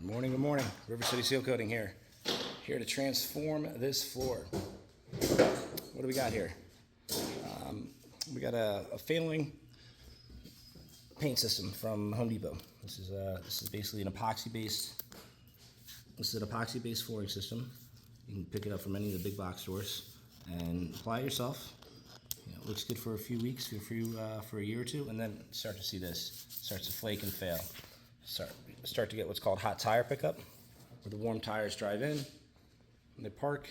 Good morning. River City Seal Coating here. Here to transform this floor. What do we got here? We got a failing paint system from Home Depot. This is basically an epoxy-based. This is an epoxy-based flooring system. You can pick it up from any of the big box stores and apply it yourself. It looks good for a few weeks, for a year or two, and then start to see this. Starts to flake and fail. Start to get what's called hot tire pickup, where the warm tires drive in, and they park,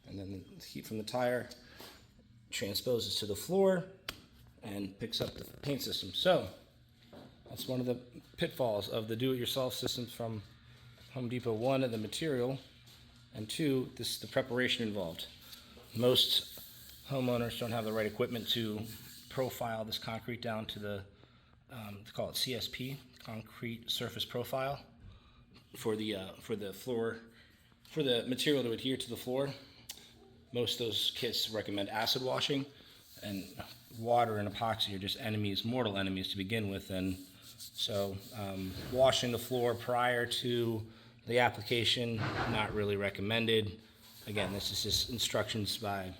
and then the heat from the tire transposes to the floor and picks up the paint system. So that's one of the pitfalls of the do-it-yourself systems from Home Depot. One, the material, and two, the preparation involved. Most homeowners don't have the right equipment to profile this concrete down to they call it CSP, concrete surface profile, for the floor, for the material to adhere to the floor. Most of those kits recommend acid washing, and water and epoxy are just enemies, mortal enemies to begin with. And so washing the floor prior to the application, not really recommended. Again, this is just instructions by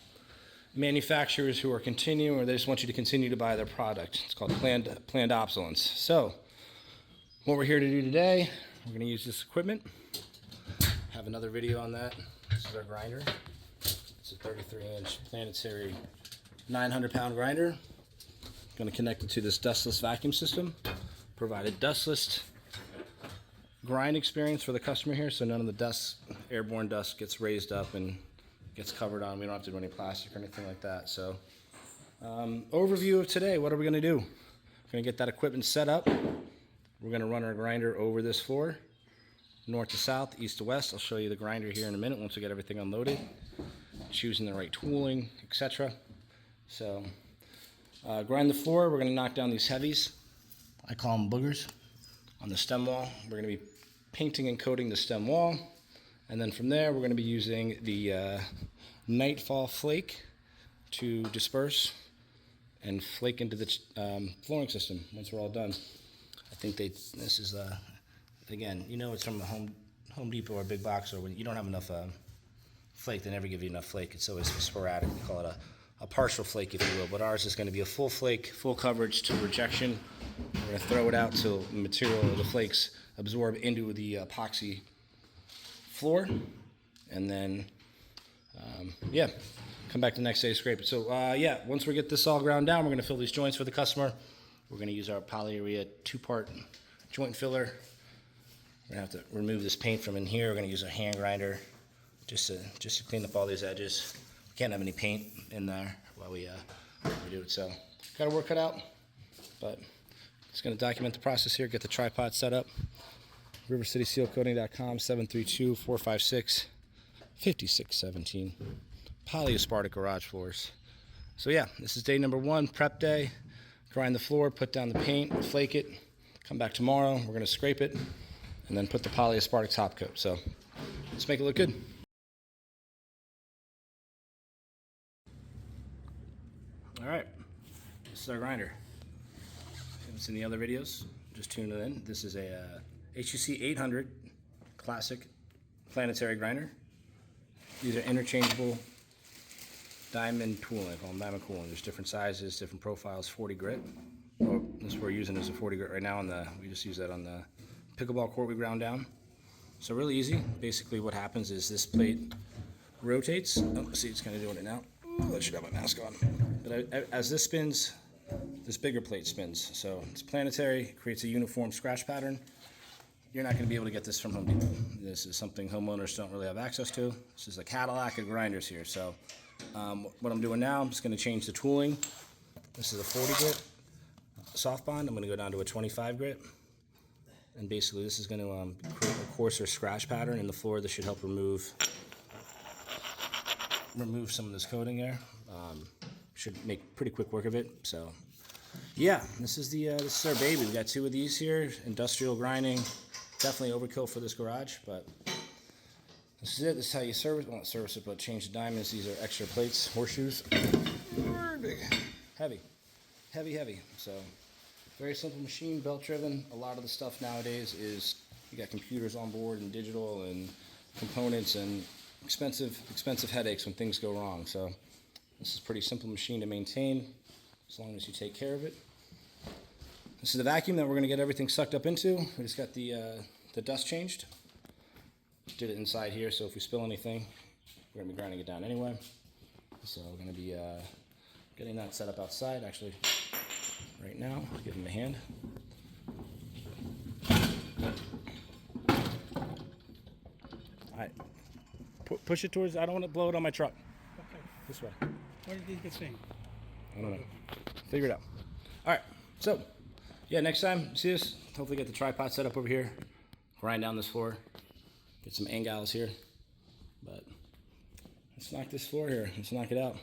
manufacturers who are continuing, or they just want you to continue to buy their product. It's called planned obsolescence. So what we're here to do today, we're going to use this equipment. Have another video on that. This is our grinder. It's a 33-inch planetary 900-pound grinder. Going to connect it to this dustless vacuum system. Provide a dustless grind experience for the customer here, so none of the dust, airborne dust, gets raised up and gets covered on. We don't have to do any plastic or anything like that. So overview of today, what are we going to do? We're going to get that equipment set up. We're going to run our grinder over this floor, north to south, east to west. I'll show you the grinder here in a minute once we get everything unloaded, choosing the right tooling, etc. So grind the floor. We're going to knock down these heavies. I call them boogers on the stem wall. We're going to be painting and coating the stem wall. And then from there, we're going to be using the Nightfall Flake to disperse and flake into the flooring system once we're all done. I think this is, again, it's from a Home Depot or a big box, or when you don't have enough flake, they never give you enough flake. It's always sporadic. We call it a partial flake, if you will. But ours is going to be a full flake, full coverage to rejection. We're going to throw it out till the material of the flakes absorb into the epoxy floor, and then come back the next day, scrape it. So once we get this all ground down, we're going to fill these joints for the customer. We're going to use our polyurea 2-part joint filler. We're going to have to remove this paint from in here. We're going to use a hand grinder just to clean up all these edges. We can't have any paint in there while we do it, so got our work cut out, but it's going to document the process here, get the tripod set up. rivercitysealcoating.com, 732-456-5617. Polaspartic garage floors. So this is day number 1, prep day. Grind the floor, put down the paint, flake it. Come back tomorrow, we're going to scrape it, and then put the Polyaspartic top coat. So let's make it look good. All right, this is our grinder. If it's in the other videos, just tune it in. This is a HUC 800 classic planetary grinder. These are interchangeable diamond tooling. I call them diamond cooling. There's different sizes, different profiles. 40 grit. This we're using is a 40 grit right now. We just use that on the pickleball court we ground down. So really easy. Basically, what happens is this plate rotates. Oh, see, it's kind of doing it now. I should have my mask on. But as this spins, this bigger plate spins. So it's planetary. Creates a uniform scratch pattern. You're not going to be able to get this from Home Depot. This is something homeowners don't really have access to. This is a Cadillac of grinders here. So what I'm doing now, I'm just going to change the tooling. This is a 40 grit soft bond. I'm going to go down to a 25 grit. And basically this is going to create a coarser scratch pattern in the floor. This should help remove some of this coating there. Should make pretty quick work of it. So this is our baby. We got 2 of these here, industrial grinding. Definitely overkill for this garage, but this is it. This is how you service. Well, not service it, but change the diamonds. These are extra plates, horseshoes. Big, heavy. So very simple machine, belt driven. A lot of the stuff nowadays is you got computers on board and digital and components and expensive headaches when things go wrong. So this is a pretty simple machine to maintain as long as you take care of it. This is the vacuum that we're going to get everything sucked up into. We just got the dust changed. Did it inside here, so if we spill anything, we're going to be grinding it down anyway. So we're going to be getting that set up outside, actually, right now. I'll give him a hand. All right. Push it towards, I don't want to blow it on my truck. Okay. This way. What did these thing? I don't know. Figure it out. All right. So, yeah, next time, see this? Hopefully get the tripod set up over here. Grind down this floor. Get some angles here. But let's knock this floor here. Let's knock it out.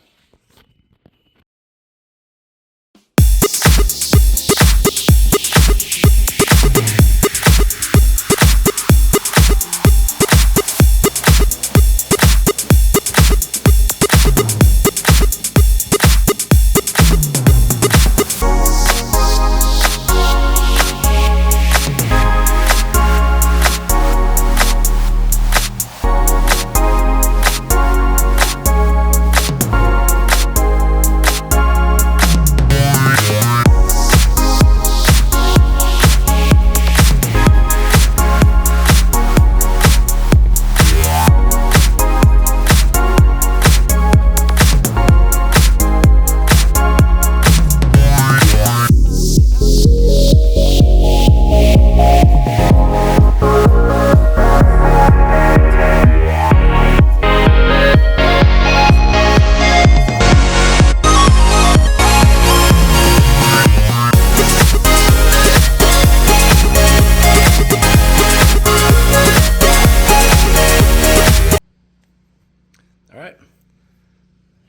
All right,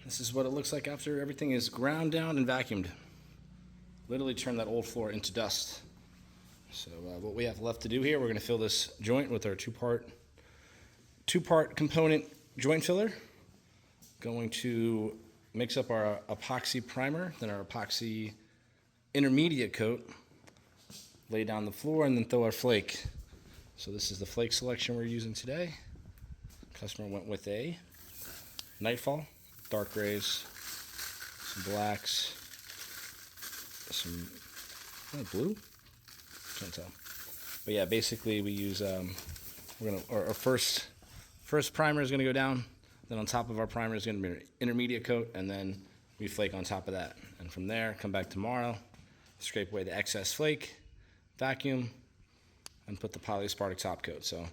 this is what it looks like after everything is ground down and vacuumed. Literally turned that old floor into dust. So what we have left to do here, we're going to fill this joint with our two-part component joint filler. Going to mix up our epoxy primer, then our epoxy intermediate coat, lay down the floor, and then throw our flake. So this is the flake selection we're using today. Customer went with a Nightfall, dark grays, some blacks, some blue, can't tell. But yeah, basically we use our first primer is gonna go down. Then on top of our primer is gonna be an intermediate coat, and then we flake on top of that. And from there, come back tomorrow, scrape away the excess flake, vacuum, and put the Polaspartic Topcoat. So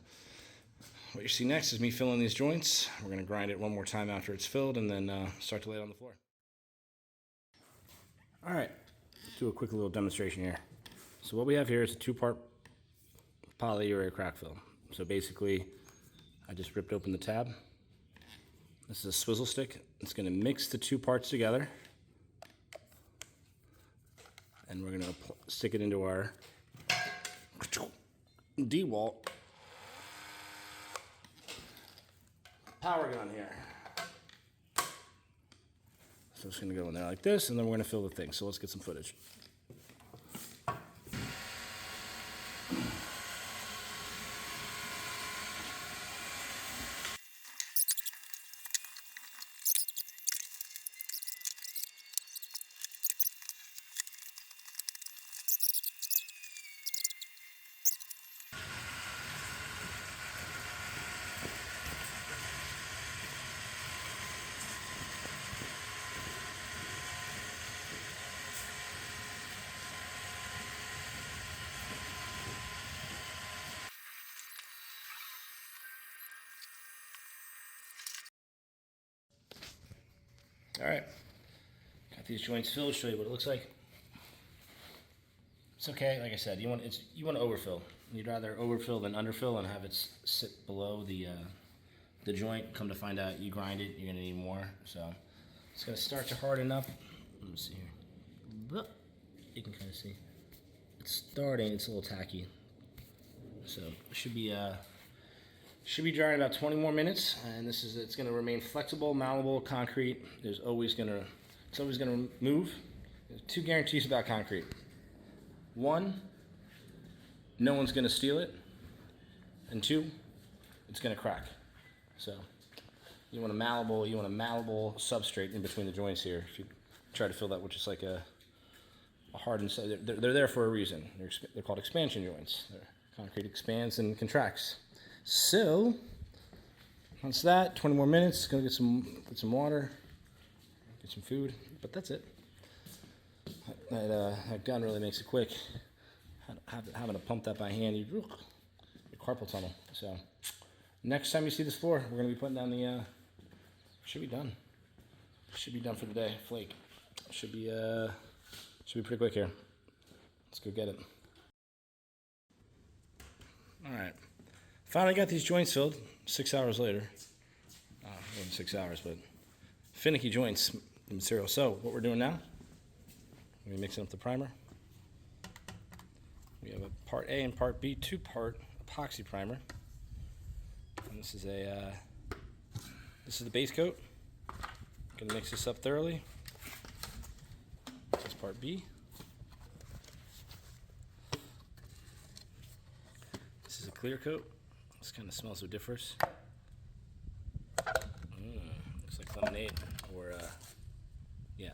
what you see next is me filling these joints. We're going to grind it one more time after it's filled, and then start to lay it on the floor. All right, let's do a quick little demonstration here. So what we have here is a two-part polyurea crack fill. So basically, I just ripped open the tab. This is a swizzle stick. It's going to mix the two parts together, and we're going to stick it into our DeWalt power gun here. So it's going to go in there like this, and then we're going to fill the thing. So let's get some footage. All right, got these joints filled. Show you what it looks like. It's okay, like I said, you want to overfill. You'd rather overfill than underfill and have it sit below the joint. Come to find out, you grind it, you're gonna need more. So it's gonna start to harden up. Let me see here. You can kind of see it's starting. It's a little tacky. So it should be dry in about 20 more minutes, and it's going to remain flexible, malleable, concrete. It's always going to move. There's two guarantees about concrete. One, no one's going to steal it, and 2, it's going to crack. So you want a malleable substrate in between the joints here. If you try to fill that with just like a hardened, they're there for a reason. They're called expansion joints. Concrete expands and contracts. So once that, 20 more minutes. Gonna get some water, get some food, but that's it. That gun really makes it quick. Having to pump that by hand, your carpal tunnel. So next time you see this floor, we're gonna be putting down the. Should be done. Should be done for the day. Flake. Should be pretty quick here. Let's go get it. All right. Finally got these joints filled. 6 hours later. More than 6 hours, but finicky joints, the material. So what we're doing now, we're mixing up the primer. We have a part A and part B, 2-part epoxy primer. And this is the base coat. Gonna mix this up thoroughly. This is part B. This is a clear coat. This kind of smells so different. Looks like lemonade, or yeah.